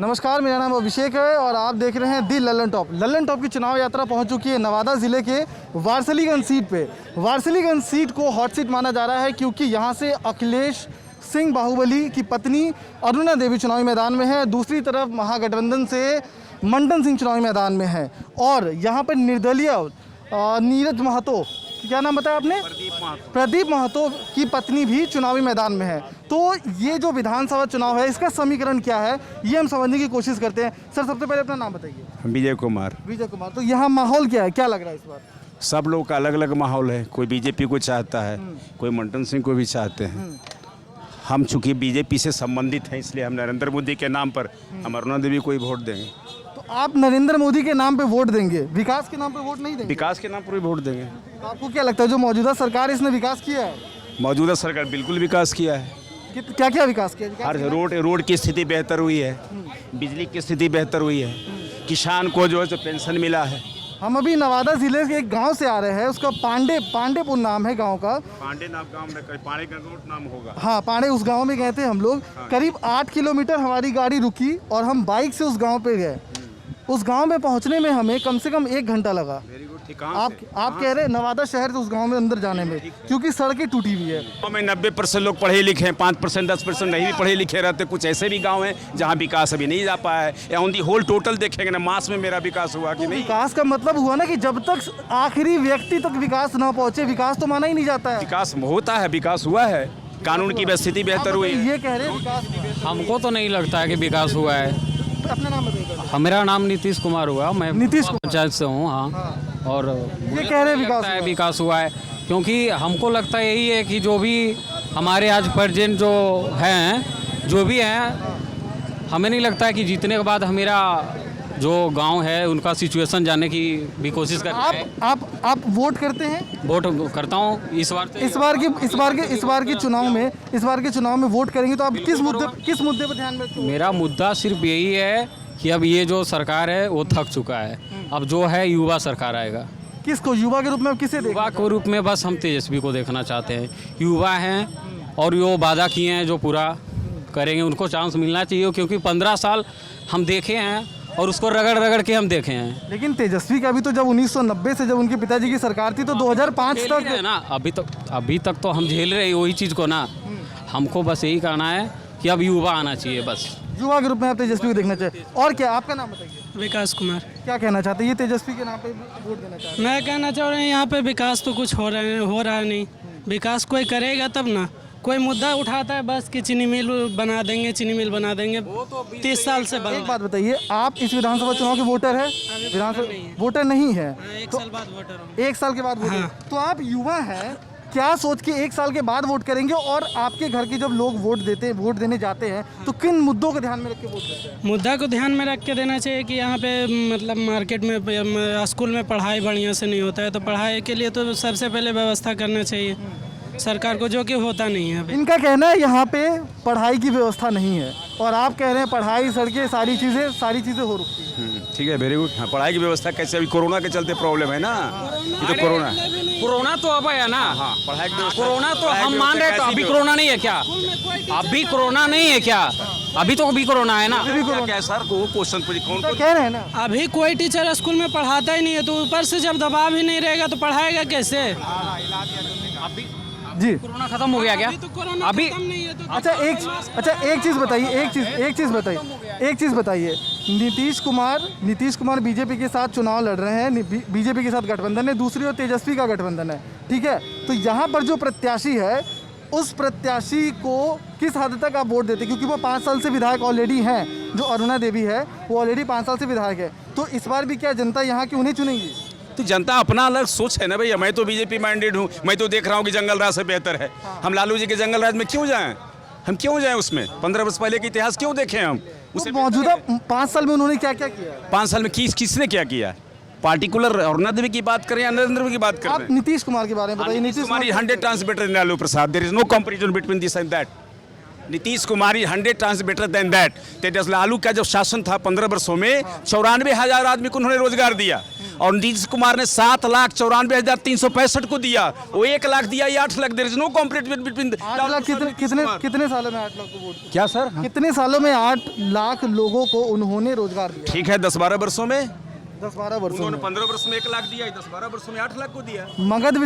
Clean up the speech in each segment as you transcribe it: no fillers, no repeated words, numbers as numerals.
नमस्कार, मेरा नाम अभिषेक है और आप देख रहे हैं दी लल्लन टॉप। लल्लन टॉप की चुनाव यात्रा पहुंच चुकी है नवादा ज़िले के वारसलीगंज सीट पे। वारसलीगंज सीट को हॉट सीट माना जा रहा है क्योंकि यहां से अखिलेश सिंह बाहुबली की पत्नी अरुणा देवी चुनावी मैदान में है, दूसरी तरफ महागठबंधन से मंडन सिंह चुनावी मैदान में है और यहाँ पर निर्दलीय नीरज महतो, क्या नाम बताया आपने? प्रदीप महतो की पत्नी भी चुनावी मैदान में है। तो ये जो विधानसभा चुनाव है इसका समीकरण क्या है ये हम समझने की कोशिश करते हैं। सर, सबसे पहले अपना नाम बताइए। विजय कुमार। विजय कुमार, तो यहाँ माहौल क्या है, क्या लग रहा है इस बार? सब लोग का अलग अलग माहौल है। कोई बीजेपी को चाहता है, कोई मंडन सिंह को भी चाहते हैं। हम चूंकि बीजेपी से संबंधित हैं इसलिए हम नरेंद्र मोदी के नाम पर हम अरुणा देवी को ही वोट देंगे। तो आप नरेंद्र मोदी के नाम पे वोट देंगे, विकास के नाम पे वोट नहीं देंगे? विकास के नाम पर भी वोट देंगे। तो आपको क्या लगता है जो मौजूदा सरकार है इसने विकास किया है? मौजूदा सरकार बिल्कुल विकास किया है। क्या क्या विकास किया? हर रोड की स्थिति बेहतर हुई है, बिजली की स्थिति बेहतर हुई है, किसान को जो है तो पेंशन मिला है। हम अभी नवादा जिले के एक गांव से आ रहे हैं, उसका पांडेपुर नाम है गांव का। पांडे नाम गांव में पांडे का नाम होगा। हाँ, पांडे, उस गांव में गए थे हम लोग। करीब 8 किलोमीटर हमारी गाड़ी रुकी और हम बाइक से उस गांव पे गए। उस गांव में पहुंचने में हमें कम से कम 1 घंटा लगा। आप कह रहे हैं नवादा शहर से उस गांव में अंदर जाने में, क्योंकि सड़कें टूटी हुई है। गाँव में 90% लोग पढ़े लिखे हैं, 5% 10% नहीं भी पढ़े लिखे रहते। कुछ ऐसे भी गांव हैं जहां विकास अभी नहीं जा पाया है। या ऑन दी होल टोटल देखेंगे ना, मास में मेरा विकास हुआ कि नहीं? विकास का मतलब हुआ ना कि जब तक आखिरी व्यक्ति तक विकास ना पहुंचे, विकास तो माना ही नहीं जाता है। विकास होता है, विकास हुआ है, कानून की स्थिति बेहतर हुई है। ये कह रहे हैं विकास? हमको तो नहीं लगता है कि विकास हुआ है। अपना नाम बताइए। मेरा नाम नीतीश कुमार हुआ, मैं नीतीश पंचायत से हूँ। हाँ, और ये कह रहे हैं विकास हुआ है क्योंकि हमको लगता है यही है कि जो भी हमारे आज प्रेजेंट जो हैं, जो भी हैं, हमें नहीं लगता है कि जीतने के बाद हमारा जो गांव है उनका सिचुएशन जानने की भी कोशिश करते हैं। आप वोट करते हैं? वोट करता हूँ इस बार के चुनाव में वोट करेंगे तो आप किस मुद्दे पर ध्यान में? मेरा मुद्दा सिर्फ यही है कि अब ये जो सरकार है वो थक चुका है। अब जो है युवा सरकार आएगा। किसको युवा के रूप में? किसे देखें? युवा के रूप में बस हम तेजस्वी को देखना चाहते हैं। युवा हैं और जो वादा किए हैं जो पूरा करेंगे, उनको चांस मिलना चाहिए क्योंकि 15 साल हम देखे हैं और उसको रगड़ के हम देखे हैं। लेकिन तेजस्वी का भी तो जब 1990 से जब उनके पिताजी की सरकार थी तो 2005 तक है ना। अभी तक तो हम झेल रहे हैं वही चीज़ को ना। हमको बस यही कहना है कि अब युवा आना चाहिए। बस युवा के रूप में आप तेजस्वी को देखना चाहिए। और क्या, आपका नाम बताइए। विकास कुमार। क्या कहना चाहते हैं? ये तेजस्वी के नाम पे वोट देना चाहते हैं? मैं कहना चाह रहा हूँ यहाँ पे विकास तो कुछ हो रहा है नहीं। विकास कोई करेगा तब ना। कोई मुद्दा उठाता है बस कि चीनी मिल बना देंगे, 30 साल से बना। एक बात बताइए, आप इस विधानसभा चुनाव के वोटर है? विधानसभा वोटर नहीं है। 1 साल बाद वोटर हूँ। 1 साल के बाद वोटर। तो आप युवा हैं, क्या सोच के 1 साल के बाद वोट करेंगे? और आपके घर के जब लोग वोट देने जाते हैं तो किन मुद्दों को ध्यान में रख के वोट देते हैं? मुद्दा को ध्यान में रख के देना चाहिए कि यहाँ पे मतलब मार्केट में, स्कूल में पढ़ाई बढ़िया से नहीं होता है, तो पढ़ाई के लिए तो सबसे पहले व्यवस्था करना चाहिए सरकार को, जो कि होता नहीं है अभी। इनका कहना है यहाँ पे पढ़ाई की व्यवस्था नहीं है और आप कह रहे हैं पढ़ाई, सड़कें, सारी चीज़ें हो रुकती हैं। ठीक है, वेरी गुड। हाँ, पढ़ाई की व्यवस्था कैसे? अभी कोरोना के चलते प्रॉब्लम है ना। ये तो कोरोना तो अब है ना। हाँ, पढ़ाई की कोरोना तो हम मान रहे हैं। तो अभी कोरोना नहीं है क्या? अभी कोरोना नहीं है क्या? अभी तो अभी कोरोना है ना। क्या सर को क्वेश्चन कौन कह रहे हैं ना, अभी कोई टीचर स्कूल में पढ़ाता ही नहीं है, तो ऊपर से जब दबाव ही नहीं रहेगा तो पढ़ाएगा कैसे? जी, कोरोना खत्म हो गया क्या? अभी नहीं है तो। अच्छा, एक चीज़ बताइए। नीतीश कुमार बीजेपी के साथ चुनाव लड़ रहे हैं, बीजेपी के साथ गठबंधन है, दूसरी ओर तेजस्वी का गठबंधन है, ठीक है? तो यहाँ पर जो प्रत्याशी है उस प्रत्याशी को किस हद तक आप वोट देते? क्योंकि वो 5 साल से विधायक ऑलरेडी हैं, जो अरुणा देवी है वो ऑलरेडी 5 साल से विधायक है। तो इस बार भी क्या जनता यहाँ की उन्हें चुनेगी? तो जनता अपना अलग सोच है ना भैया। मैं तो बीजेपी माइंडेड हूँ। मैं तो देख रहा हूँ कि जंगल राज से बेहतर है। हम लालू जी के जंगल राज में क्यों जाएं? हम क्यों जाएं उसमें? 15 वर्ष पहले का इतिहास क्यों देखें हम? उसे मौजूदा 5 साल में उन्होंने क्या क्या किया? 5 साल में किसने क्या किया? पार्टिकुलर अरुणा देवी की बात करें या नरेंद्र मोदी की बात करें? आप नीतीश कुमार के बारे में बताइए। Nitish Kumar 100 times better than Lalu Prasad. There is no comparison between this and that. Nitish Kumar 100 times better than that. Lalu का जब शासन था 15 वर्षों में 94,000 आदमी को उन्होंने रोजगार दिया और नीतीश कुमार ने 7,94,365 को दिया, वो 1 लाख दिया, ये 8 लाख दे रहे। नो कॉम्परेटिव बिटवीन 8 लाख कितने सालों में 8 लाख को वोट? क्या सर? कितने सालों में 8 लाख लोगों को उन्होंने रोजगार दिया? ठीक है, 10-12 वर्षों में, 10-12 वर्षों उन्होंने में 15 वर्ष में 1 लाख दिया, 10-12 वर्षों में 8 लाख को दिया। मगध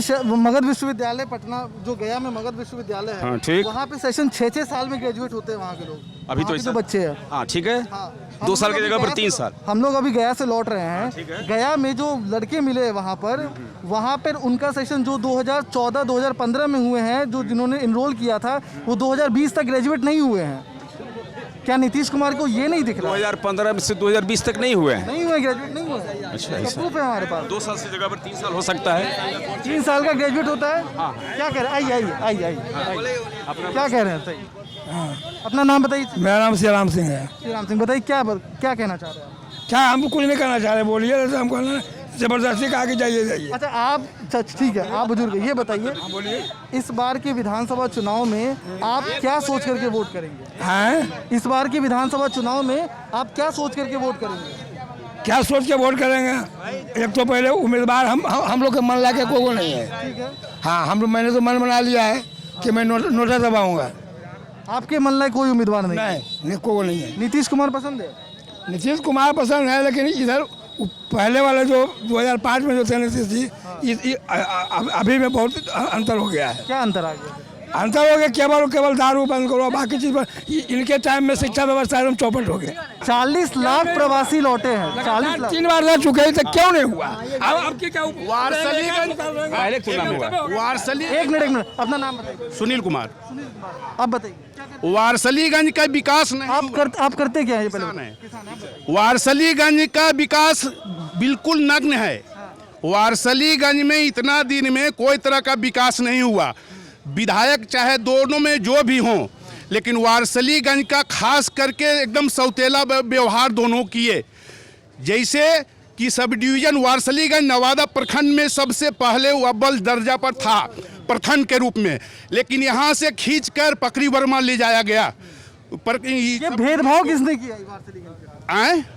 विश्वविद्यालय पटना, जो गया में मगध विश्वविद्यालय है, हाँ, ठीक। वहाँ पे सेशन 6-6 साल में ग्रेजुएट होते हैं वहाँ के लोग। अभी तो वहाँ के जो बच्चे हैं, हाँ ठीक है, हाँ, 2 साल की हम लोग जगह अभी पर गया 3 से- साल। हम लोग अभी गया से लौट रहे हैं। ठीक है। गया में जो लड़के मिले वहाँ पर उनका सेशन जो 2014-2015 में हुए हैं, जो जिन्होंने इनरोल किया था, वो 2020 तक ग्रेजुएट नहीं हुए हैं। क्या नीतीश कुमार को ये नहीं दिख रहा? 2015 से 2020 तक नहीं हुए हैं। नहीं हुए, ग्रेजुएट नहीं हुए। अच्छा, इसका ऐसा। प्रूफ है हमारे पास। 2 साल से जगह पर 3 साल हो सकता है। 3 साल का ग्रेजुएट होता है। क्या कह रहे हैं? आइए। क्या कह रहे हैं? सही। अपना नाम बताइए। मेरा नाम श्रीराम सिंह है। श्रीराम सिंह, बताइए क्या कहना चाह रहे हैं आप? क्या हम कुछ नहीं करना चाह रहे, बोलिए तो हम कहना जबरदस्ती कहा कि जाइए। अच्छा, आप ठीक है, आप बुजुर्ग हैं, ये बताइए इस बार के विधानसभा चुनाव में आप क्या सोच करके वोट करेंगे? हैं? इस बार के विधानसभा चुनाव में आप क्या सोच करके वोट करेंगे? क्या सोच के वोट करेंगे? एक तो पहले उम्मीदवार हम लोग के मन लाके कोई नहीं है। ठीक है। हाँ, मैंने तो मन बना लिया है कि मैं नोटा दबाऊंगा। आपके मन में कोई उम्मीदवार नहीं? नहीं, कोई नहीं है। नीतीश कुमार पसंद है? नीतीश कुमार पसंद है, लेकिन इधर पहले वाले जो 2005 में जो थे नीतीश जी, अभी में बहुत अंतर हो गया है। क्या अंतर आ गया? अंतर हो गया, केवल दारू बंद करो, बाकी चीज पर इनके टाइम में शिक्षा व्यवस्था एकदम चौपट हो गया। 40 लाख प्रवासी लौटे हैं। 40 लाख 3 बार रह चुके हैं, तो क्यों नहीं हुआ? अब की क्या पहले चुनाव हुआ। वारसली, एक मिनट, अपना नाम बताइए। सुनील कुमार। आप बताइए क्या करते वारसलीगंज का विकास नहीं हैं? आप करते क्या है? ये किसान पहले है। वारसलीगंज का विकास बिल्कुल नग्न है। वारसलीगंज में इतना दिन में कोई तरह का विकास नहीं हुआ। विधायक चाहे दोनों में जो भी हों, लेकिन वारसलीगंज का खास करके एकदम सौतेला व्यवहार दोनों किए। जैसे कि सब डिवीजन वारसलीगंज नवादा प्रखंड में सबसे पहले वो अव्वल दर्जा पर था प्रखंड के रूप में, लेकिन यहाँ से खींचकर पकड़ी वर्मा ले जाया गया। ये भेदभाव किसने किया वारसलीगंज के?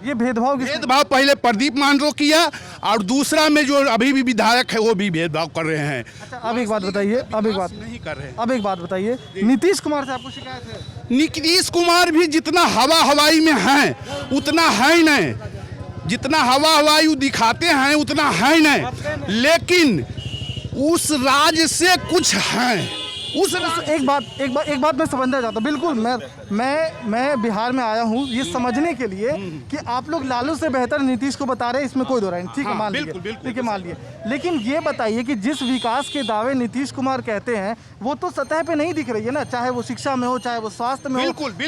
ये भेदभाव भेदभाव पहले प्रदीप मांडरो किया, और दूसरा में जो अभी भी विधायक है वो भी भेदभाव कर रहे हैं। अच्छा, अब एक बात बताइए, नहीं कर रहे हैं। अब एक बात बताइए, नीतीश कुमार से आपको शिकायत है? नीतीश कुमार भी जितना हवाई में हैं उतना है ही नहीं। जितना हवाई वो दिखाते हैं उतना है ही नहीं, लेकिन उस राज्य से कुछ हैं। एक बात मैं समझना चाहता हूँ। बिल्कुल, मैं बिहार में आया हूँ ये समझने के लिए कि आप लोग लालू से बेहतर नीतीश को बता रहे हैं, इसमें कोई दो राय नहीं। ठीक है, मान लीजिए, ठीक है, मान लिए। लेकिन ये बताइए कि जिस विकास के दावे नीतीश कुमार कहते हैं वो तो सतह पे नहीं दिख रही है ना। चाहे वो शिक्षा में हो, चाहे वो स्वास्थ्य में हो,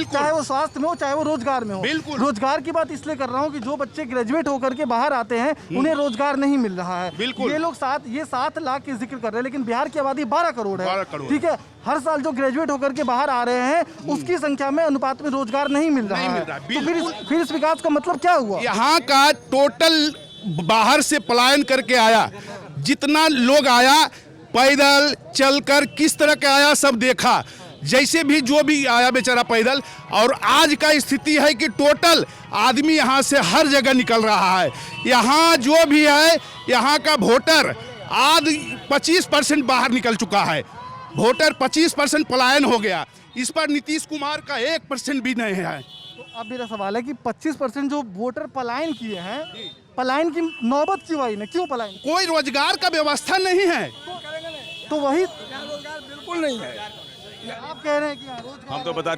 चाहे वो स्वास्थ्य में हो, चाहे वो रोजगार में हो। रोजगार की बात इसलिए कर रहा हूँ कि जो बच्चे ग्रेजुएट होकर के बाहर आते हैं उन्हें रोजगार नहीं मिल रहा है। ये लोग 7 लाख की जिक्र कर रहे हैं, लेकिन बिहार की आबादी 12 करोड़ है। ठीक है, हर साल जो ग्रेजुएट होकर के बाहर आ रहे हैं उसकी संख्या में अनुपात में रोजगार नहीं मिल रहा है। तो फिर इस विकास का मतलब क्या हुआ? यहाँ का टोटल बाहर से पलायन करके आया, जितना लोग आया पैदल चलकर किस तरह का आया सब देखा। जैसे भी जो भी आया बेचारा पैदल, और आज का स्थिति है कि टोटल आदमी यहाँ से हर जगह निकल रहा है। यहाँ जो भी है यहाँ का वोटर आज 25% बाहर निकल चुका है। वोटर 25% पलायन हो गया। इस पर नीतीश कुमार का 1% भी नहीं है। तो अब मेरा सवाल है कि 25% जो वोटर पलायन किए हैं, पलायन की नौबत क्यों आई ना? क्यों पलायन? कोई रोजगार का व्यवस्था नहीं है। तो वही रोजगार बिल्कुल नहीं है। आप कह रहे हैं कि रोजगार, हम तो बता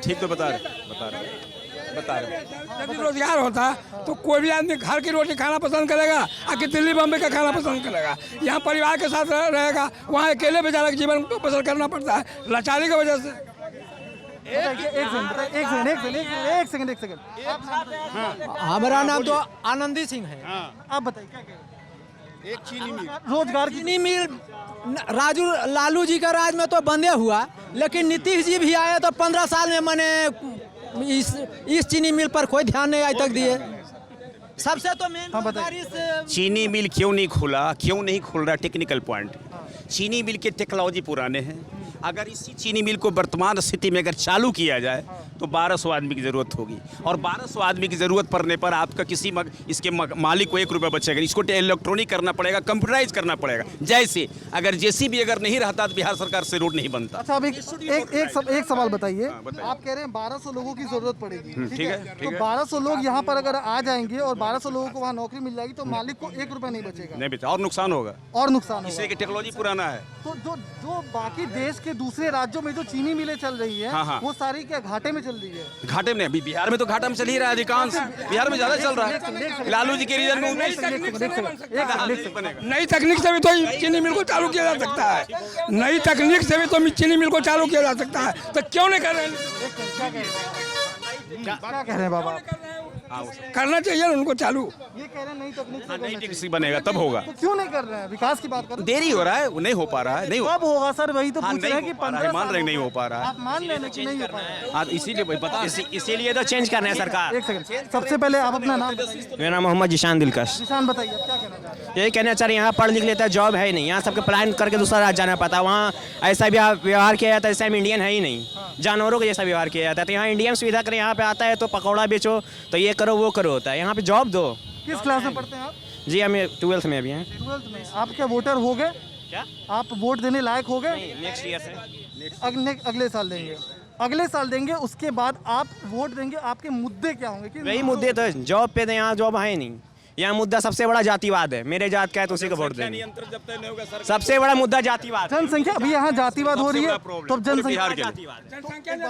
रहे। यदि रोजगार होता तो कोई भी आदमी घर की रोटी खाना पसंद करेगा, आके दिल्ली बम्बई का खाना पसंद करेगा। यहाँ परिवार के साथ रहेगा, वहाँ अकेले बेचारा जीवन बसर करना पड़ता है लाचारी की वजह से। एक सेकंड। हमारा नाम तो आनंदी सिंह है। आप बताइए क्या कह रहे हैं? एक चीनी मिल, रोजगार की चीनी मिल लालू जी का राज में तो बंदे हुआ, लेकिन नीतीश जी भी आए तो 15 साल में मैंने इस चीनी मिल पर कोई ध्यान नहीं आज तक दिए। सबसे तो मेन चीनी मिल क्यों नहीं खुला, क्यों नहीं खुल रहा? टेक्निकल पॉइंट, चीनी मिल के टेक्नोलॉजी पुराने हैं। अगर इसी चीनी मिल को वर्तमान स्थिति में अगर चालू किया जाए तो 1200 आदमी की ज़रूरत होगी, और 1200 आदमी की ज़रूरत पड़ने पर आपका किसी इसके मालिक को 1 रुपया बचेगा। इसको इलेक्ट्रॉनिक करना पड़ेगा, कंप्यूटराइज करना पड़ेगा। जैसे अगर जेसीबी अगर नहीं रहता तो बिहार सरकार से रोड नहीं बनता। अच्छा, अब एक सवाल बताइए। आप कह रहे हैं 1200 लोगों की जरूरत पड़ेगी, ठीक है? तो 1200 लोग यहाँ पर अगर आ जाएंगे और 1200 लोगों को वहाँ नौकरी मिल जाएगी तो मालिक को 1 रुपया नहीं बचेगा, नहीं बचा, और नुकसान होगा, इसलिए कि टेक्नोलॉजी पुराना है। तो जो बाकी देश के दूसरे राज्यों में जो चीनी मिलें चल रही है, हाँ। वो सारी क्या घाटे में चल रही है? घाटे में अभी बिहार में तो घाटा में चल ही रहा है, अधिकांश बिहार में ज्यादा चल रहा है। लालू जी के रीजन में नई तकनीक से भी तो चीनी मिल को चालू किया जा सकता है, नई तकनीक से भी तो चीनी मिल को चालू किया जा सकता है, तो क्यों नहीं कर रहे हैं? क्या कह रहे हैं बाबा? करना चाहिए उनको चालू। ये कह रहे हैं नई तकनीक से नई टेक्सी बनेगा तब होगा। तो क्यों नहीं कर रहे हैं? विकास की बात करो। देरी हो रहा है, वो नहीं हो पा रहा है। नहीं कब होगा सर? वही तो पूछ रहे हैं कि 15 मान रहे नहीं हो पा रहा है। आप मान रहे हैं कि नहीं हो पा रहा है? इसीलिए बता, इसीलिए तो चेंज करना है सरकार। एक सेकंड, सबसे पहले आप अपना नाम बताइए। मेरा नाम मोहम्मद जिशान दिलकश। निशान बताइए, आप क्या कहना चाह रहे हैं? यही कहना चाह रहे हैं, यहाँ पढ़ लिख लेता है, जॉब है ही नहीं, यहाँ सबके प्लान करके दूसरा राज्य जाना पड़ता है। वहाँ ऐसा व्यवहार किया जाता है जैसे हम इंडियन है ही नहीं, जानवरों के जैसा व्यवहार किया जाता है। तो यहाँ इंडियन सुविधा करें, यहाँ पे आता है तो पकौड़ा बेचो, तो ये करो वो करो होता है। यहाँ पे जॉब दो। किस क्लास में पढ़ते हैं आप? जी हम 12th में अभी हैं। 12th में। आप क्या वोटर हो गए? क्या आप वोट देने लायक हो गए? नेक्स्ट ईयर से अगले साल देंगे। अगले साल देंगे, उसके बाद आप वोट देंगे। आपके मुद्दे क्या होंगे? वही मुद्दे तो जॉब पे, तो यहाँ जॉब है ही नहीं। यहाँ मुद्दा सबसे बड़ा जातिवाद है, मेरे जात का है तो उसी को वोट देंगे। सबसे बड़ा मुद्दा जातिवाद। जनसंख्या, अभी यहाँ जातिवाद हो रही है, तो जनसंख्या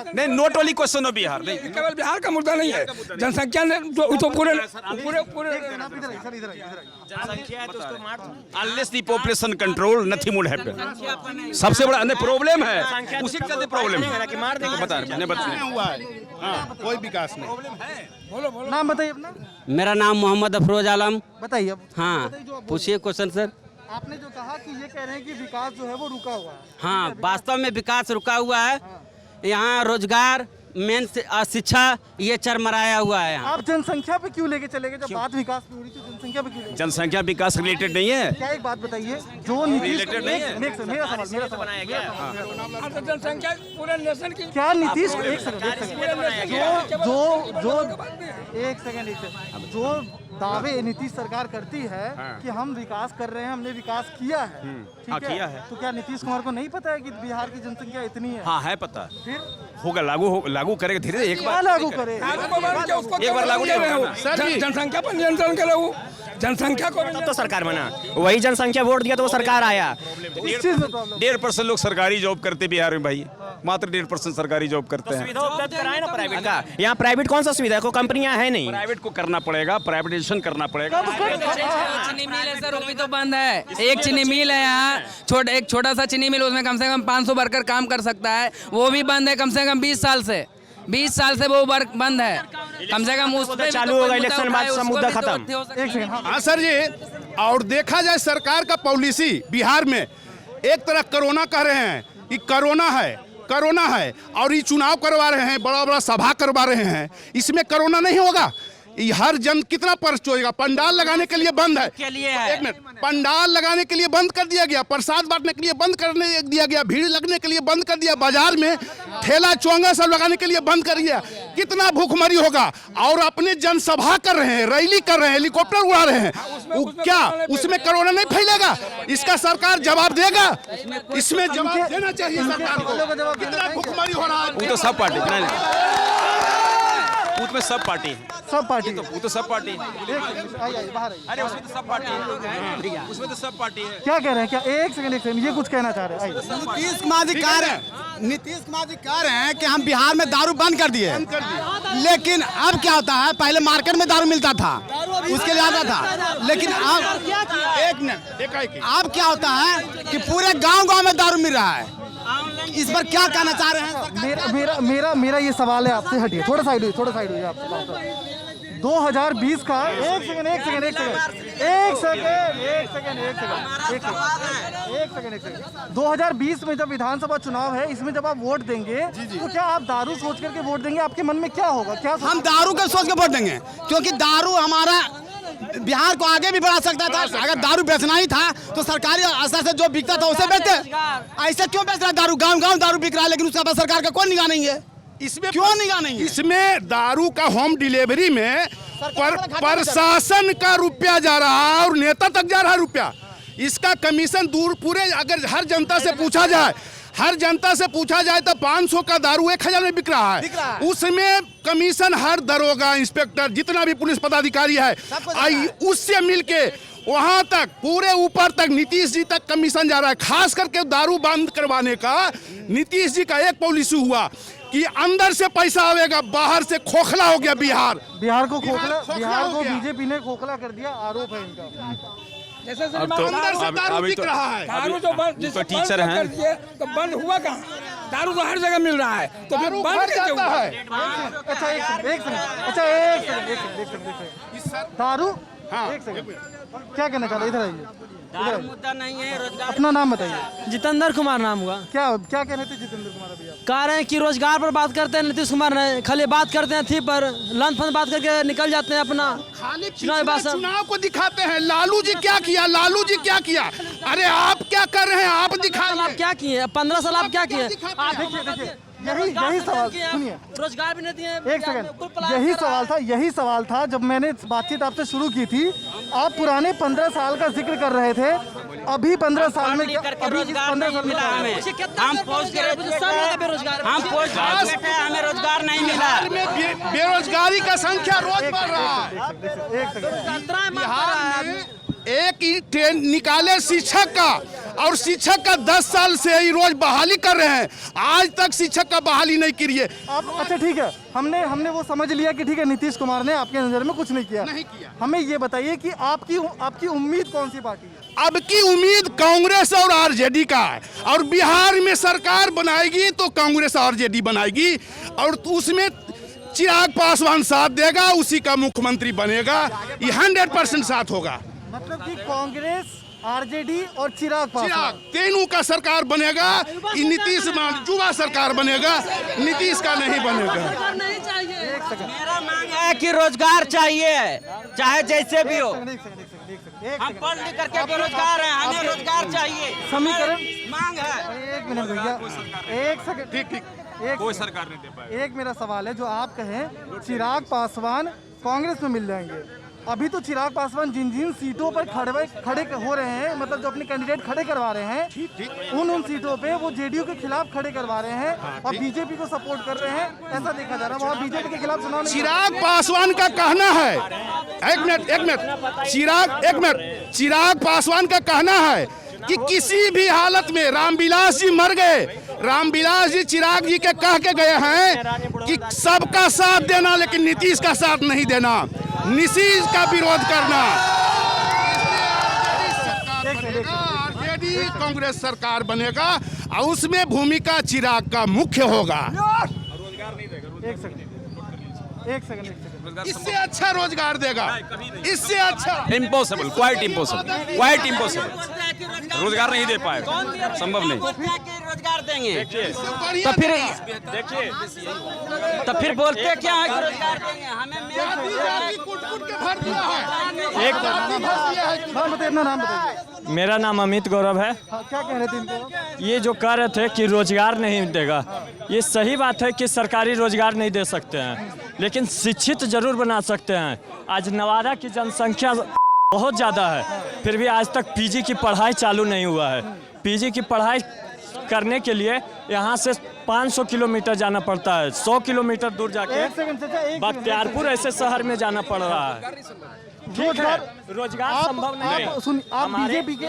नहीं, not only question of Bihar, नहीं केवल बिहार का मुद्दा नहीं है, जनसंख्या ने तो पूरे unless the population control nothing would happen. सबसे बड़ा प्रॉब्लम है, उसी के चलते प्रॉब्लम है। मार देंगे। बता मैंने बताया हुआ है, हाँ, कोई विकास नहीं। नाम बताइए अपना। मेरा नाम मोहम्मद अफरोज आलम। बताइए अब। हाँ, बताइए जो आप पूछिए क्वेश्चन सर। आपने जो कहा कि ये कह रहे हैं कि विकास जो है वो रुका हुआ है। हाँ, वास्तव में विकास रुका हुआ है। यहाँ रोजगार, मेन शिक्षा, ये चरमराया हुआ है। यहाँ आप जनसंख्या पे क्यों लेके चले गए? जब बात विकास पे हो रही थी, जनसंख्या पे क्यों लेके? जनसंख्या विकास रिलेटेड नहीं है। क्या एक बात बताइए, जो नीतीश Related नहीं है। मेरा सवाल जनसंख्या पूरे नेशन की क्या नीतीश एक सेकंड जो दावे नीतीश सरकार करती है कि हम विकास कर रहे हैं, हमने विकास किया है, ठीक है? किया है। तो क्या नीतीश कुमार को नहीं पता है कि बिहार की जनसंख्या इतनी है? हाँ है पता, फिर होगा लागू करेगा धीरे धीरे। एक क्या बार लागू करे? एक बार लागू नहीं होगा ना। जनसंख्या पर नियंत्रण करे, वो जनसंख्या को तब तो सरकार बना, वही जनसंख्या वोट दिया तो वो सरकार आया। इस चीज में प्रॉब्लम 1.5% लोग सरकारी जॉब करते बिहार में भाई, मात्र 1.5% सरकारी जॉब करते हैं। सुविधा उपलब्ध कराए ना प्राइवेट का। यहाँ प्राइवेट कौन सा सुविधा है? कोई कंपनियां है नहीं। प्राइवेट को करना पड़ेगा, प्राइवेटाइजेशन करना पड़ेगा। चीनी मिल है सर, वो भी तो बंद है। एक चीनी मिल है यहाँ, एक छोटा सा चीनी मिल, उसमें कम से कम 500 वर्कर काम कर सकता है, वो भी बंद है कम से कम 20 साल से। 20 साल से वो वर्क बंद है, कम से कम उस पे चालू होगा इलेक्शन बाद सब मुद्दा खत्म। एक सेकंड। हाँ सर जी, और देखा जाए सरकार का पॉलिसी बिहार में, एक तरफ कोरोना कह रहे हैं कि कोरोना है, और ये चुनाव करवा रहे हैं, बड़ा बड़ा सभा करवा रहे हैं, इसमें कोरोना नहीं होगा। ये हर जन कितना पर्च होएगा? पंडाल लगाने के लिए बंद है, एक मिनट, पंडाल लगाने के लिए बंद कर दिया गया, प्रसाद बांटने के लिए बंद कर दिया गया, भीड़ लगने के लिए बंद कर दिया, बाजार में ठेला चोंगा सब लगाने के लिए बंद कर दिया। कितना भूखमरी होगा? और अपने जनसभा कर रहे हैं, रैली कर रहे हैं, हेलीकॉप्टर उड़ा रहे हैं, क्या उसमें कोरोना नहीं फैलेगा? इसका सरकार जवाब देगा, इसमें जवाब देना चाहिए सरकार को। कितना भूखमरी हो रहा है? वो तो सब पार्टी बूथ में सब पार्टी है, सब पार्टी वो तो सब पार्टी है। बाहर आइए। अरे उसमें तो सब पार्टी है, उसमें तो सब पार्टी है। क्या कह रहे हैं? क्या एक सेकंड, ये कुछ कहना चाह रहे हैं? नीतीश कुमार जी कह रहे हैं कि हम बिहार में दारू बंद कर दिए, लेकिन अब क्या होता है? पहले मार्केट में दारू मिलता था, उसके लिए आता था, लेकिन अब एक मिनट, अब क्या होता है कि पूरे गांव में दारू मिल रहा है। इस पर क्या कहना चाह रहे हैं? मेरा ये सवाल है आपसे, हटिए थोड़ा साइड हुई आपसे। 2020 का एक सेकंड 2020 में जब विधानसभा चुनाव है, इसमें जब आप वोट देंगे तो क्या आप दारू सोच करके वोट देंगे? आपके मन में क्या होगा? क्या हम दारू का सोच के वोट देंगे, क्योंकि दारू हमारा बिहार को आगे भी बढ़ा सकता था। अगर दारू बेचना ही था तो सरकारी असर से जो बिकता था उसे बेचते। ऐसे क्यों बेच रहा है दारू? गांव दारू बिक रहा है, लेकिन उसका पर सरकार का कोई निगाह नहीं है। इसमें क्यों निगाह नहीं है? इसमें दारू का होम डिलीवरी में प्रशासन का रुपया जा रहा है और नेता तक जा रहा है रुपया। इसका कमीशन दूर पूरे, अगर हर जनता से पूछा जाए तो 500 का दारू 1000 में बिक रहा है। उसमें कमीशन हर दरोगा, इंस्पेक्टर, जितना भी पुलिस पदाधिकारी है उससे मिलके वहां तक पूरे ऊपर तक नीतीश जी तक कमीशन जा रहा है। खास करके दारू बंद करवाने का नीतीश जी का एक पॉलिसी हुआ कि अंदर से पैसा आवेगा, बाहर से खोखला हो गया बिहार को बीजेपी ने खोखला कर दिया, आरोप है इनका। जैसे अब तो अंदर से दारू बिक रहा है। दारू जो तो टीचर हैं तो बंद हुआ कहाँ? दारू तो हर जगह मिल रहा है, तो फिर बंद कैसे जाता हुआ? है। अच्छा एक सेकंड दारू, एक सेकंड, क्या कहना चाहते? इधर आइए, दारू मुद्दा नहीं है, रोजगार। अपना नाम बताइए। जितेंद्र कुमार नाम हुआ। क्या कहने थे जितेंद्र कुमार अभी आप? कह रहे हैं कि रोजगार पर बात करते हैं नीतीश कुमार ने, खाली बात करते हैं थी पर लंच फंड बात करके निकल जाते हैं अपना खाली चुनावी भाषण। चुनाव को दिखाते हैं। लालू जी क्या किया, लालू जी क्या किया? अरे आप क्या कर रहे हैं? आप दिखा, आप क्या किए? 15 साल आप क्या किए? देखिए यही सवाल, सुनिए, रोजगार भी नहीं दिए। एक सेकंड, यही सवाल था जब मैंने बातचीत आपसे शुरू की थी। आप पुराने 15 साल का जिक्र कर रहे थे। अभी 15 साल में रोजगार नहीं मिला हमें। हम पोस्ट ग्रेजुएट, हमें रोजगार नहीं मिला। बेरोजगारी का संख्या रोज बढ़ रहा है। बिहार में एक ही ट्रेन निकाले शिक्षक का, और शिक्षक का 10 साल से ही रोज बहाली कर रहे हैं। आज तक शिक्षक का बहाली नहीं की है। अच्छा ठीक है, हमने वो समझ लिया कि ठीक है नीतीश कुमार ने आपके नजर में कुछ नहीं किया। हमें ये बताइए कि आपकी उम्मीद कौन सी पार्टी है? अब की उम्मीद कांग्रेस और आरजेडी का है, और बिहार में सरकार बनाएगी तो कांग्रेस आरजेडी बनाएगी, और उसमें चिराग पासवान साथ देगा, उसी का मुख्यमंत्री बनेगा। ये 100% साथ होगा। मतलब कि कांग्रेस, आरजेडी और चिराग पासवान तीनों का सरकार बनेगा। नीतीश युवा सरकार बनेगा, नीतीश का नहीं बनेगा। मेरा मांग है कि रोजगार चाहिए, चाहे जैसे भी हो। हम पढ़ लिख करके बेरोजगार हैं, हमें रोजगार चाहिए। समीकरण मांग है। 1 मिनट भैया, 1 सेकंड, ठीक कोई सरकार नहीं दे पाएगी। एक मेरा सवाल है, जो आप कहें चिराग पासवान कांग्रेस में मिल जाएंगे, अभी तो चिराग पासवान जिन सीटों पर खड़े हो रहे हैं, मतलब जो अपने कैंडिडेट खड़े करवा रहे हैं, उन सीटों पे वो जेडीयू के खिलाफ खड़े करवा रहे हैं और बीजेपी को सपोर्ट कर रहे हैं, ऐसा देखा जा रहा है। वहाँ बीजेपी के खिलाफ चुनाव नहीं। चिराग पासवान का कहना है, एक मिनट, चिराग पासवान का कहना है कि किसी भी हालत में रामविलास जी मर गए, रामविलास जी चिराग जी के कह के गए हैं कि सबका साथ देना लेकिन नीतीश का साथ नहीं देना, नीतीश का विरोध करना। आरजेडी कांग्रेस सरकार बनेगा और उसमें भूमिका चिराग का मुख्य होगा। एक सेकंड, इससे अच्छा रोजगार देगा, इससे अच्छा। Impossible, quite impossible. रोजगार नहीं दे पाएगा, संभव नहीं। रोजगार देंगे तो फिर बोलते क्या है कि रोजगार देंगे? हमें नाम बताइए। मेरा नाम अमित गौरव है। क्या कह रहे थे इनको? ये जो कह रहे थे कि रोजगार नहीं देगा, ये सही बात है कि सरकारी रोजगार नहीं दे सकते हैं, लेकिन शिक्षित जरूर बना सकते हैं। आज नवादा की जनसंख्या बहुत ज़्यादा है, फिर भी आज तक पीजी की पढ़ाई चालू नहीं हुआ है। पीजी की पढ़ाई करने के लिए यहाँ से 500 किलोमीटर जाना पड़ता है, 100 किलोमीटर दूर जाके बख्तियारपुर ऐसे शहर में जाना पड़ रहा है। रोजगार संभव नहीं। आप बीजेपी के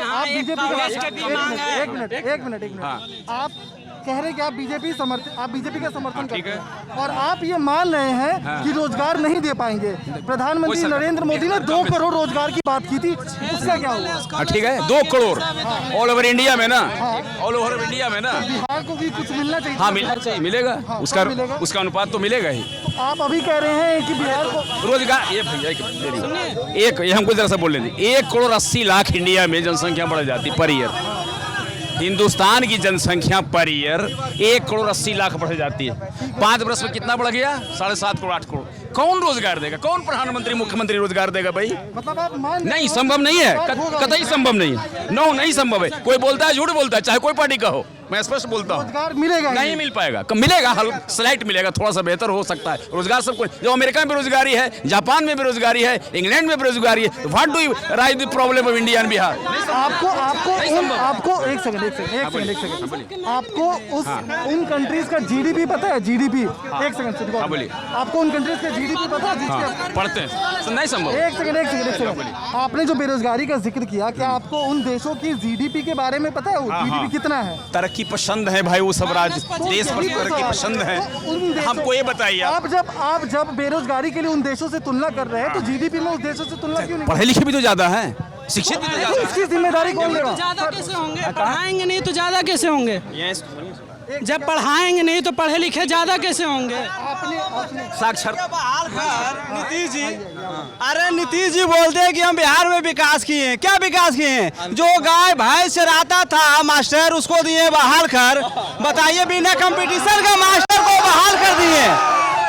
एक मिनट आप कह रहे हैं कि आप बीजेपी का समर्थन करते हैं और आप ये मान रहे हैं कि रोजगार नहीं दे पाएंगे। प्रधानमंत्री नरेंद्र मोदी ने 2 करोड़ रोजगार की बात की थी, उसका क्या हुआ? ठीक है, 2 करोड़ ऑल ओवर इंडिया में ना, ऑल ओवर इंडिया में ना। बिहार को भी कुछ मिलना चाहिए। हाँ, मिलना चाहिए, मिलेगा। उसका अनुपात तो मिलेगा ही। तो आप अभी कह रहे हैं कि बिहार को रोजगार, ये भैया ये हमको जरा सा बोल लेंगे। 1 करोड़ 80 लाख इंडिया में जनसंख्या बढ़ जाती पर ईयर। हिंदुस्तान की जनसंख्या पर ईयर 1,80,00,000 बढ़ जाती है। 5 वर्ष में कितना बढ़ गया? 7.5 करोड़ 8 करोड़। कौन रोजगार देगा? कौन प्रधानमंत्री मुख्यमंत्री रोजगार देगा भाई? मतलब आप मान नहीं, संभव नहीं है, कतई संभव नहीं है। नो, नहीं संभव है। कोई बोलता है झूठ बोलता है, चाहे कोई पार्टी का हो। मैं स्पष्ट बोलता हूँ, रोजगार मिलेगा नहीं मिल पाएगा। कम मिलेगा, स्लाइट मिलेगा, थोड़ा सा बेहतर हो सकता है। रोजगार सबको, जो अमेरिका में बेरोजगारी है, जापान में बेरोजगारी है, इंग्लैंड में बेरोजगारी है, what do you rise the problem of India and Bihar? आपको एक सेकंड आपको उन कंट्रीज का जीडीपी पता है? जीडीपी एक सेकंड बोलिए। आपको उन कंट्रीज का जीडीपी पता है जिसके पढ़ते हैं, नहीं संभव। एक सेकंड आपने जो बेरोजगारी का जिक्र किया, क्या आपको उन देशों की जीडीपी के बारे में पता है? वो जीडीपी कितना है? तरक्की पसंद है भाई, वो सब राज्य देश पर तरक्की पसंद है। हमको ये बताइए, आप जब बेरोजगारी के लिए उन देशों से तुलना कर रहे हैं तो जीडीपी में उस देशों से तुलना क्यों नहीं? पढ़े लिखे भी तो ज्यादा है, शिक्षित भी तो ज्यादा है। इसकी जिम्मेदारी कौन लेगा? ज़्यादा कैसे होंगे? पढ़ाएंगे नहीं तो ज़्यादा कैसे होंगे? जब पढ़ाएंगे नहीं तो पढ़े लिखे ज़्यादा कैसे होंगे? साक्षर नीतीश जी, अरे नीतीश जी बोलते हैं कि हम बिहार में विकास किए हैं। क्या विकास किए हैं? जो गाय भैंस चराता था मास्टर, उसको दिए बहाल कर। बताइए, बिना कंपटीशन का मास्टर को बहाल कर दिए।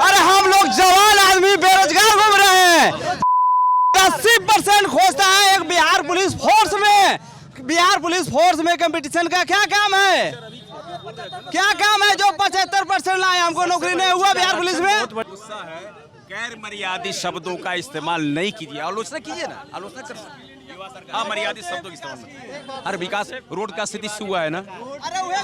अरे हम लोग जवान आदमी बेरोजगार घूम रहे हैं। 80% खोजता है एक बिहार पुलिस फोर्स में। बिहार पुलिस फोर्स में कंपटीशन का क्या काम है? क्या काम है जो 75% लाए? हमको नौकरी नहीं हुआ बिहार पुलिस में। गुस्सा है, गैर मर्यादित शब्दों का इस्तेमाल नहीं कीजिए। आलोचना कीजिए ना, आलोचना कर सकते हैं। हाँ, मर्यादित शब्दों की इस्तेमाल। अरे विकास रोड का स्थिति से हुआ है ना,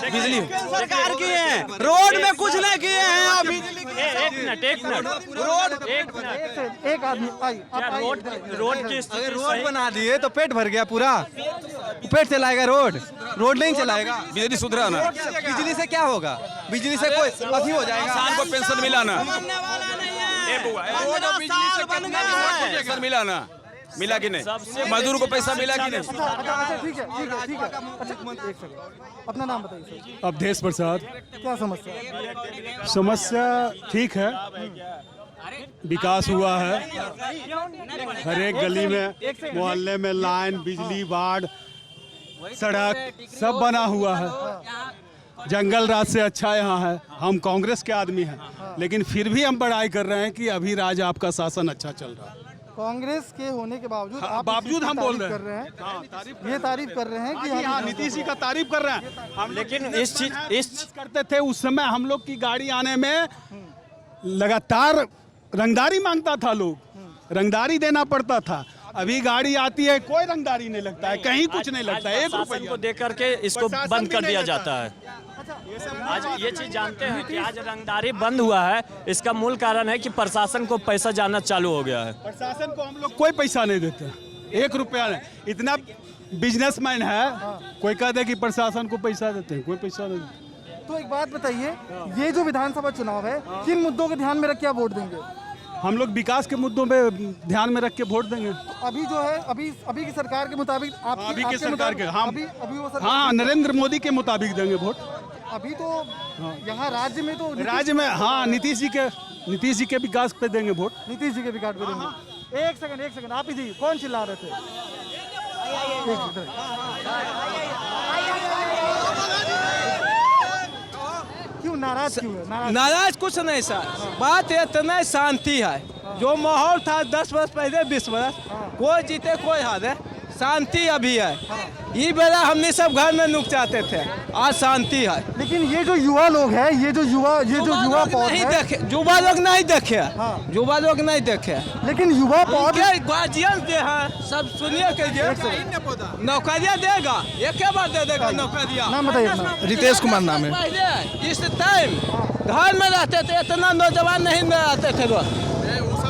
बिजली सरकार की है, रोड में कुछ नहीं किए हैं। अभी एक मिनट एक आदमी रोड की स्थिति रोड बना दिए तो पेट भर गया पूरा। पेट चलाएगा रोड नहीं चलाएगा। बिजली सुधरा ना, बिजली से क्या होगा? बिजली से कोई अभी हो जाएगा। किसान को पेंशन मिला ना, पेंशन मिला ना, मिला कि नहीं? मजदूर को पैसा मिला कि नहीं? ठीक है। अच्छा, एक सेकंड, अपना नाम बताइए सर। अवधेश प्रसाद। क्या समस्या? समस्या ठीक है, विकास हुआ है, हर एक गली में मोहल्ले में लाइन, बिजली, वार्ड, सड़क सब बना हुआ है। जंगल राज से अच्छा यहाँ है। हम कांग्रेस के आदमी हैं, लेकिन फिर भी हम बड़ाई कर रहे हैं कि अभी राज आपका शासन अच्छा चल रहा है। कांग्रेस के होने के बावजूद आप बावजूद हम बोल रहे कर रहे हैं, ये तारीफ कर रहे हैं कि हाँ, नीतीश जी का तारीफ कर रहे हैं हम। लेकिन इस चीज करते थे उस समय, हम लोग की गाड़ी आने में लगातार रंगदारी मांगता था लोग, रंगदारी देना पड़ता था। अभी गाड़ी आती है, कोई रंगदारी नहीं लगता है, कहीं कुछ नहीं लगता है। 1 रुपया को देकर के इसको बंद कर दिया जाता है। आज ये चीज जानते हैं कि आज रंगदारी बंद हुआ है, इसका मूल कारण है कि प्रशासन को पैसा जाना चालू हो गया है। प्रशासन को हम लोग कोई पैसा नहीं देते, 1 रुपया नहीं। इतना बिजनेसमैन है, कोई कहते हैं कि प्रशासन को पैसा देते हैं, कोई पैसा नहीं देते। तो एक बात बताइए, ये जो विधानसभा चुनाव है, किन मुद्दों को ध्यान में रख के आप वोट देंगे? हम लोग विकास के मुद्दों पे ध्यान में रख के वोट देंगे। तो अभी जो है, अभी की सरकार के मुताबिक अभी की सरकार के अभी वो सरकार, हाँ, नरेंद्र मोदी के मुताबिक देंगे वोट। अभी तो यहाँ राज्य में तो राज्य में हाँ, नीतीश जी के विकास पे देंगे वोट। नीतीश जी के विकास पे देंगे। एक सेकंड, आप ही जी कौन चिल्ला रहे थे? क्यों नाराज है? नाराज कुछ नहीं सर, बात इतना शांति है। जो माहौल था 10 वर्ष पहले, 20 वर्ष, कोई जीते कोई हारे, शांति अभी है। ये बेला हमने सब घर में नुक चाहते थे, आज शांति है। लेकिन ये जो युवा लोग हैं, ये जो युवा पौध नहीं है, देखे, युवा लोग नहीं देखे, युवा लोग नहीं देखे। लेकिन युवा पौध गार्जियन जो है सब सुनिए के नौकरियाँ देगा, ये क्या बात दे देगा नौकरियाँ? नाम बताइए अपना। रितेश कुमार नाम है। पहले इस टाइम घर में रहते थे, इतना नौजवान नहीं रहते थे लोग।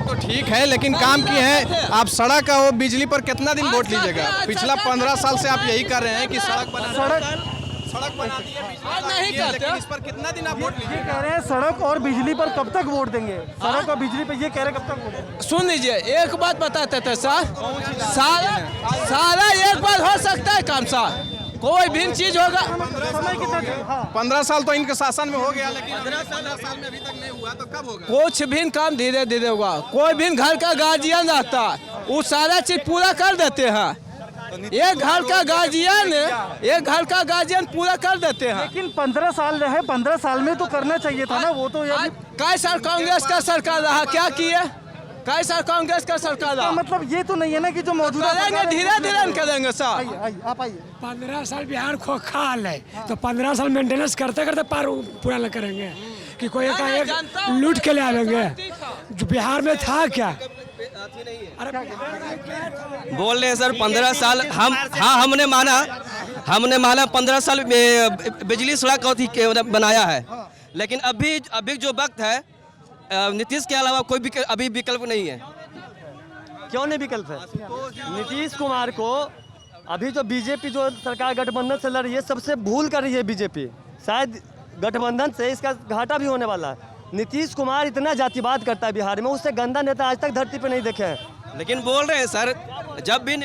तो ठीक है, लेकिन काम की है। आप सड़क और बिजली पर कितना दिन वोट लीजिएगा? पिछला 15 साल से आप यही कर रहे हैं कि सड़क बना दिए, नहीं करते। लेकिन इस पर कितना दिन आप वोट लीजिएगा? कह रहे हैं सड़क और बिजली पर कब तक वोट देंगे? सड़क और बिजली पर ये कह रहे हैं कब तक वोट देंगे? सुन लीजिए, एक बात बताते थे सर, सारा एक बार हो सकता है काम सर, कोई भी चीज होगा। समय कितना? 15 साल तो इनके शासन में हो गया, लेकिन 15 साल में अभी तक नहीं हुआ, तो कब होगा? कुछ भी काम धीरे धीरे होगा। कोई भी घर का गार्जियन रहता, वो सारा चीज पूरा कर देते हैं। एक घर का गार्जियन पूरा कर देते हैं। लेकिन 15 साल रहे, 15 साल में तो करना चाहिए था ना वो तो। यार कई साल कांग्रेस का सरकार रहा, क्या किए? कई साल कांग्रेस का सरकार रहा। मतलब ये तो नहीं है ना कि जो मौजूदा करेंगे, धीरे धीरे करेंगे सर। आइए आप आइए। 15 साल बिहार खोखल है, तो 15 साल मेंटेनेंस करते करते पार पूरा न करेंगे कि कोई एक लूट के ले आएंगे। जो बिहार में था क्या? बोल रहे हैं सर 15 साल हमने माना 15 साल बिजली सड़क बनाया है, लेकिन अभी जो वक्त है नीतीश के अलावा कोई अभी विकल्प नहीं है। क्यों नहीं विकल्प है? नीतीश कुमार को अभी जो बीजेपी जो सरकार गठबंधन से लड़ रही है, सबसे भूल कर रही है बीजेपी। शायद गठबंधन से इसका घाटा भी होने वाला है। नीतीश कुमार इतना जातिवाद करता है बिहार में, उससे गंदा नेता आज तक धरती पे नहीं देखे हैं। लेकिन बोल रहे हैं सर, जब भी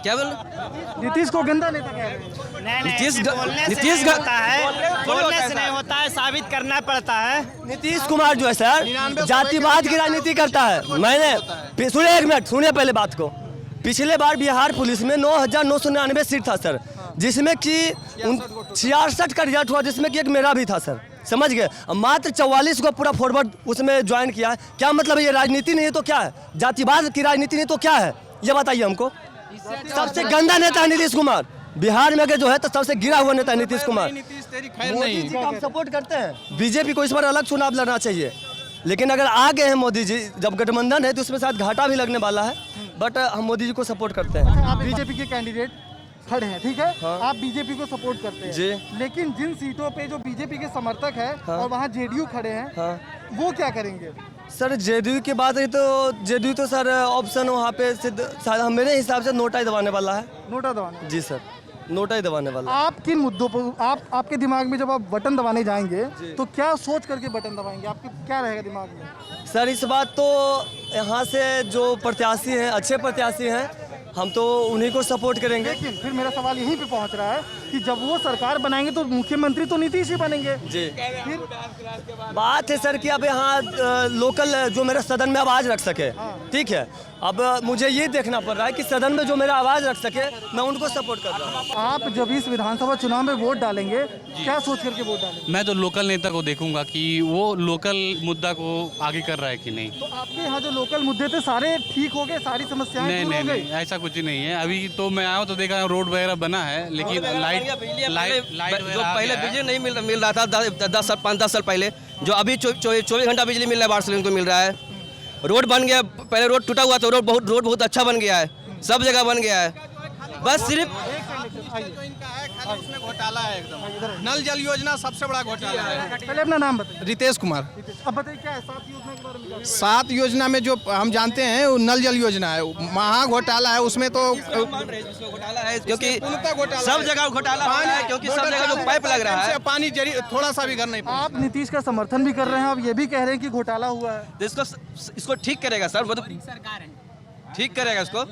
क्या बोल नीतीश को गंदा नेता कह रहे हैं। नीतीश बोलने से नहीं होता है, साबित करना पड़ता है। नीतीश कुमार जो है सर जातिवाद की राजनीति करता है। मैंने सुनिए, एक मिनट सुनिए पहले बात को। पिछले बार बिहार पुलिस में 9,999 सीट था सर, जिसमें कि 66 का रिजल्ट हुआ, जिसमें कि एक मेरा भी था सर, समझ गए। मात्र 44 को पूरा फॉरवर्ड उसमें ज्वाइन किया है। क्या मतलब है? ये राजनीति नहीं है तो क्या है? जातिवाद की राजनीति नहीं तो क्या है? ये बताइए हमको। सबसे गंदा नेता है नीतीश कुमार बिहार में, अगर जो है तो सबसे गिरा हुआ नेता है नीतीश कुमार। मोदी जी को हम सपोर्ट करते हैं, बीजेपी को इस बार अलग चुनाव लड़ना चाहिए। लेकिन अगर आ गए हैं मोदी जी, जब गठबंधन है तो उसमें साथ घाटा भी लगने वाला है, बट हम मोदी जी को सपोर्ट करते हैं। आप बीजेपी के कैंडिडेट खड़े हैं, ठीक है। हाँ। आप बीजेपी को सपोर्ट करते हैं जी। लेकिन जिन सीटों पे जो बीजेपी के समर्थक है हाँ। और वहाँ जेडीयू खड़े हैं, हाँ। वो क्या करेंगे? सर जेडीयू की बात है तो जेडीयू तो सर ऑप्शन वहाँ पे मेरे हिसाब से नोटा ही दबाने वाला है। नोटा दबाने? जी सर, नोटा ही दबाने वाला। आप किन मुद्दों पर आपके दिमाग में जब आप बटन दबाने जाएंगे तो क्या सोच करके बटन दबाएंगे? आपके क्या रहेगा दिमाग में? सर इस बात तो यहाँ से जो प्रत्याशी हैं, अच्छे प्रत्याशी हैं, हम तो उन्हीं को सपोर्ट करेंगे। लेकिन फिर मेरा सवाल यहीं पे पहुंच रहा है कि जब वो सरकार बनाएंगे तो मुख्यमंत्री तो नीतीश ही बनेंगे। जी बात है सर कि अब यहाँ लोकल जो मेरे सदन में आवाज़ रख सके, ठीक है। अब मुझे ये देखना पड़ रहा है कि सदन में जो मेरा आवाज़ रख सके, मैं उनको सपोर्ट कर रहा हूँ। आप जब इस विधानसभा चुनाव में वोट डालेंगे, क्या सोच करके वोट डालेंगे? मैं तो लोकल नेता को देखूंगा कि वो लोकल मुद्दा को आगे कर रहा है कि नहीं। तो आपके यहाँ जो लोकल मुद्दे थे सारे ठीक हो गए, सारी समस्याएं दूर हो गई? ऐसा कुछ नहीं है। अभी तो मैं आया हूँ तो देखा रोड वगैरह बना है, लेकिन लाइट जो पहले बिजली नहीं मिल रहा था 5-10 साल पहले, जो अभी 24 घंटा बिजली मिल रहा है वार्षिक को मिल रहा है। रोड बन गया, पहले रोड टूटा हुआ था, रोड बहुत अच्छा बन गया है, सब जगह बन गया है। बस सिर्फ घोटाला है एकदम। नल जल योजना सबसे बड़ा घोटाला है। पहले अपना नाम बताइए। रितेश कुमार। अब बताइए क्या है 7 योजना के बारे में? 7 योजना में जो हम जानते हैं वो नल जल योजना है, महा घोटाला है। उसमें तो घोटाला है क्योंकि सब जगह घोटाला है, क्योंकि सब जगह जो पाइप लग रहा है, पानी थोड़ा सा भी घर नहीं। आप नीतीश का समर्थन भी कर रहे हैं, आप ये भी कह रहे हैं कि घोटाला हुआ है। तो इसको ठीक करेगा सर, वो तो ठीक करेगा इसको। एक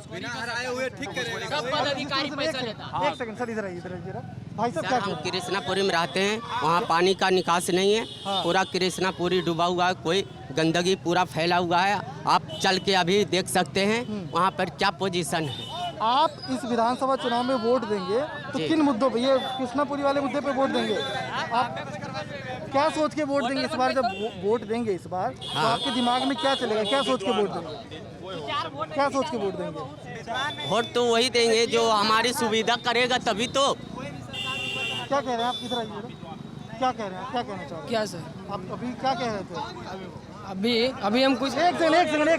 सेकंड सर, इधर आइए जरा। भाई साहब क्या कह रहे हैं? कृष्णापुरी में रहते हैं, वहाँ पानी का निकास नहीं है। पूरा कृष्णापुरी डूबा हुआ है, कोई गंदगी पूरा फैला हुआ है। आप चल के अभी देख सकते हैं वहाँ पर क्या पोजीशन है। आप इस विधानसभा चुनाव में वोट देंगे तो किन मुद्दों पे? ये कृष्णापुरी वाले मुद्दे पे वोट देंगे? आप क्या सोच के वोट देंगे इस बार? जब वोट देंगे इस बार तो आपके दिमाग में क्या चलेगा? क्या सोच के वोट देंगे? क्या सोच के वोट देंगे? वोट तो वही देंगे जो हमारी सुविधा करेगा, तभी तो। क्या कह रहे हैं आप? किधर आइए। क्या कह रहे हैं? क्या कहना चाह रहे हैं? क्या सर? आप अभी क्या कह रहे थे? अभी हम कुछ एक सेकंड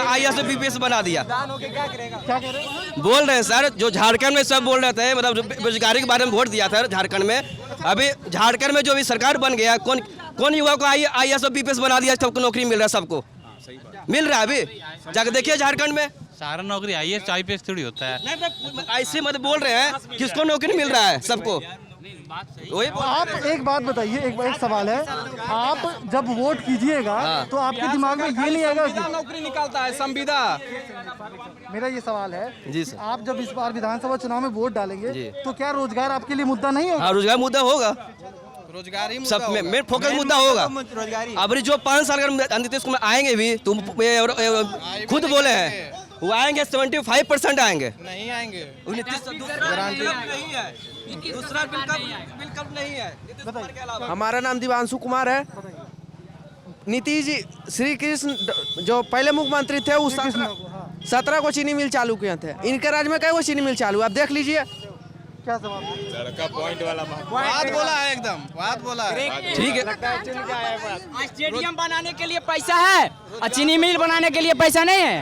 IAS BPS बना दिया। क्या कह रहे हैं? बोल रहे हैं सर, जो झारखंड में सब बोल रहे थे, मतलब बेरोजगारी के बारे में वोट दिया था झारखंड में। अभी झारखंड में जो भी सरकार बन गया, कौन युवा को IAS BPS बना दिया? सबको नौकरी मिल रहा है, सबको मिल रहा है। अभी जाकर देखिए झारखंड में सारा नौकरी IAS IPS थोड़ी होता है। नहीं, ऐसे मत बोल रहे हैं, किसको नौकरी मिल रहा है? सबको। आप एक बात बताइए, एक सवाल है, आप जब वोट कीजिएगा तो आपके दिमाग में ये नहीं आएगा कि नौकरी निकालता है संविदा? मेरा ये सवाल है जी सर, आप जब इस बार विधानसभा चुनाव में वोट डालेंगे तो क्या रोजगार आपके लिए मुद्दा नहीं होगा? हाँ, रोजगार मुद्दा होगा। रोजगारी सब मेन फोकस मुद्दा होगा। अब जो 5 साल अगर नीतीश कुमार आएंगे भी तो खुद बोले हैं वो आएंगे 75% आएंगे। नहीं आएंगे। दूसरा विकल्प नहीं है। हमारा नाम दिवांशु कुमार है। नीतीश जी श्री कृष्ण जो पहले मुख्यमंत्री थे उस 17 को चीनी मिल चालू किए थे। इनके राज्य में कई को चीनी मिल चालू, आप देख लीजिए। क्या सवाल? का पॉइंट वाला बात बोला है, एकदम बात बोला है। ठीक है। स्टेडियम बनाने के लिए पैसा है और चीनी मिल बनाने के लिए पैसा नहीं है।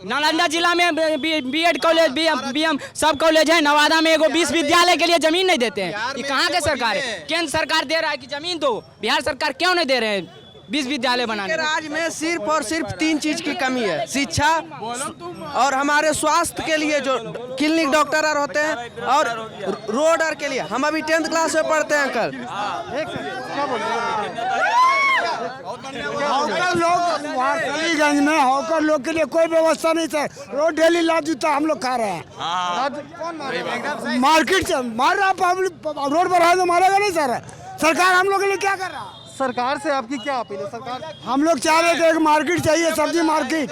नालंदा जिला में बीएड कॉलेज बीएम सब कॉलेज है। नवादा में एगो विश्वविद्यालय के लिए जमीन नहीं देते हैं। ये कहाँ के सरकार है? केंद्र सरकार दे रहा है कि जमीन दो, बिहार सरकार क्यों नहीं दे रहे हैं विश्वविद्यालय बनाने? राज्य में सिर्फ और सिर्फ 3 चीज की कमी है, शिक्षा और हमारे स्वास्थ्य के लिए जो क्लिनिक डॉक्टर और होते हैं और रोड और के लिए। हम अभी 10th क्लास में पढ़ते हैं अंकल। हॉकर लोग वारसलीगंज में हॉकर लोग के लिए कोई व्यवस्था नहीं सर। रोज डेली लात जूता हम लोग खा रहे हैं। मार्केट से मार रहा पब्लिक, रोड पर है तो मारेगा नहीं सर। सरकार हम लोग के लिए क्या कर रहा है? सरकार से आपकी क्या अपील है? सरकार हम लोग चाह रहे थे एक मार्केट चाहिए, सब्जी मार्केट।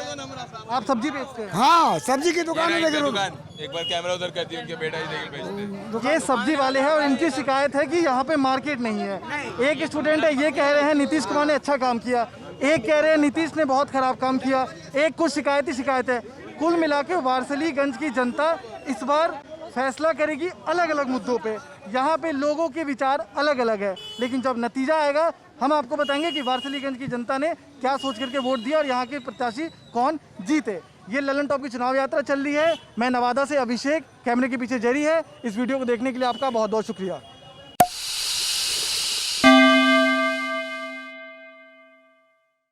आप सब्जी बेचते हैं? हाँ, सब्जी की दुकान है। एक बार कैमरा उधर कर दिया, बेटा ये सब्जी वाले हैं और इनकी शिकायत है कि यहाँ पे मार्केट नहीं है। एक स्टूडेंट है, ये कह रहे हैं नीतीश कुमार ने अच्छा काम किया, एक कह रहे हैं नीतीश ने बहुत खराब काम किया, एक कुछ शिकायत है। कुल मिला के वारसलीगंज की जनता इस बार फैसला करेगी अलग अलग मुद्दों पे। यहाँ पे लोगों के विचार अलग अलग है, लेकिन जब नतीजा आएगा हम आपको बताएंगे कि वारसलीगंज की जनता ने क्या सोच करके वोट दिया और यहाँ के प्रत्याशी कौन जीते। ये ललन टॉप की चुनाव यात्रा चल रही है। मैं नवादा से अभिषेक, कैमरे के पीछे जेरी है। इस वीडियो को देखने के लिए आपका बहुत बहुत शुक्रिया।